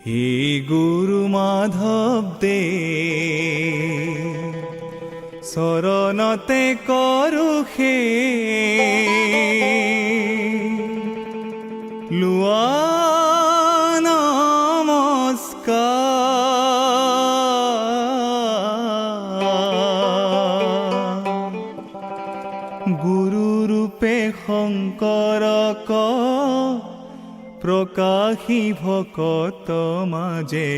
হে গুৰু মাধব দে শৰণতে কৰুষে লোৱা নমস্কাৰ গুৰু ৰূপে শঙ্কৰক প্ৰকাশী ভকত মাঝে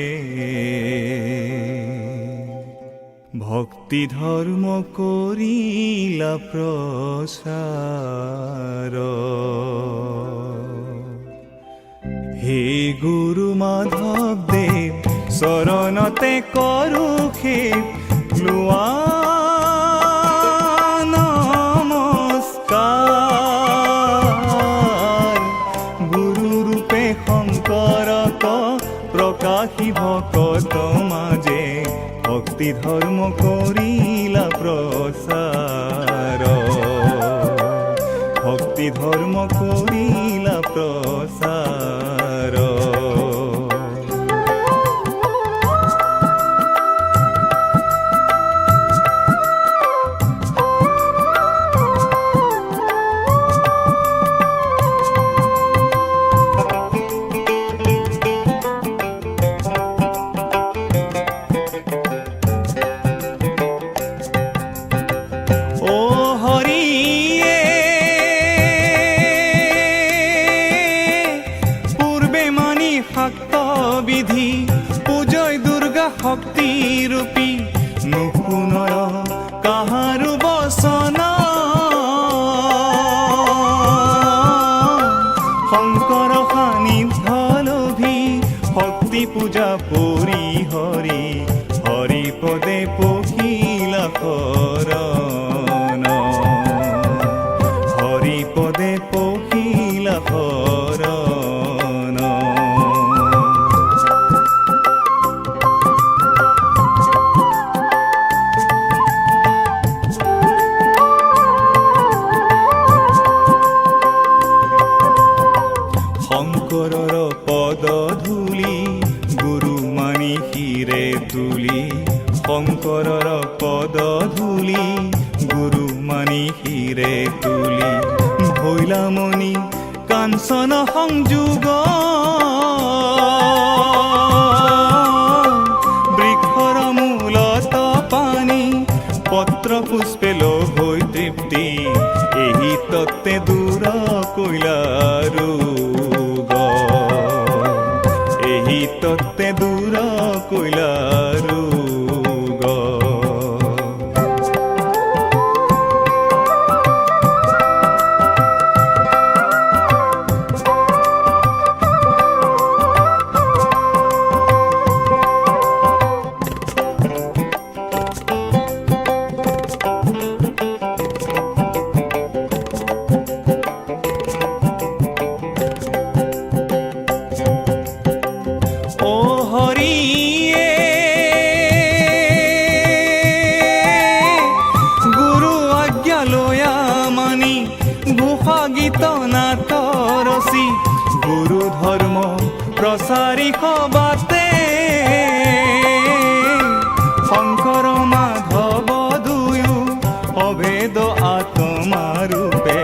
ভক্তি ধৰ্ম কৰিলা প্ৰসাৰ হে গুৰু মাধব দেব শৰণতে কৰুষে লোৱা প্ৰকাশী ভকত মাঝে ভক্তি ধৰ্ম কৰিলা প্ৰসাৰ ভক্তি ধৰ্ম কৰিলা প্ৰসাৰ বিধি পূজয় দুৰ্গা শক্তি ৰূপী নুশুনয় কাহাৰু বচন শংকৰ সান্নিধ্য লোভী শক্তি পূজা পৰি হৰি হৰি পদে পখিলা শৰণ হৰি পদে পখিলা শৰণ শঙ্কৰৰ পদ ধূলি গুৰু মানি শিৰে তুলি শঙ্কৰৰ পদ ধূলি গুৰু মানি শিৰে তুলি ভৈলামণি কাঞ্চন সংযোগ বৃক্ষৰ মূলত পানী পত্ৰ পুষ্পে লভ হৈ তৃপ্তি এই তত্ত্বে দূৰ কৈলাৰু এই তত্ত্বে দূৰ কৈলাৰু গীতনাথ ৰচি গুৰু ধৰ্ম প্ৰচাৰী সবাতে শংকৰ মাধৱ দুয়ো অভেদ আত্মা ৰূপে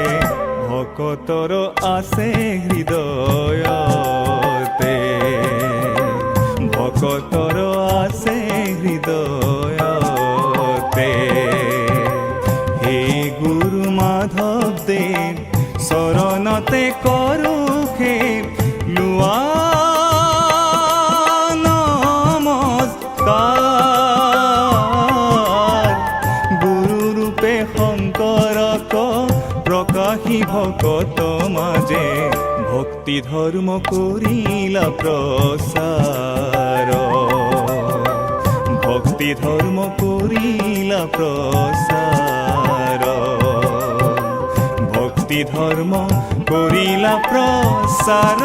ভকতৰ আছে হৃদয়তে ভকতৰ আছে হৃদয়তে হে গুৰু মাধৱ দেৱ শৰণতে কৰুষে লোৱা নমস্কাৰ গুৰু ৰূপে শংকৰক প্ৰকাশী ভকত মাঝে ভক্তি ধৰ্ম কৰিলা প্ৰসাৰ ভক্তি ধৰ্ম কৰিলা প্ৰসাৰ ভক্তি ধৰ্ম কৰিলা প্ৰসাৰ।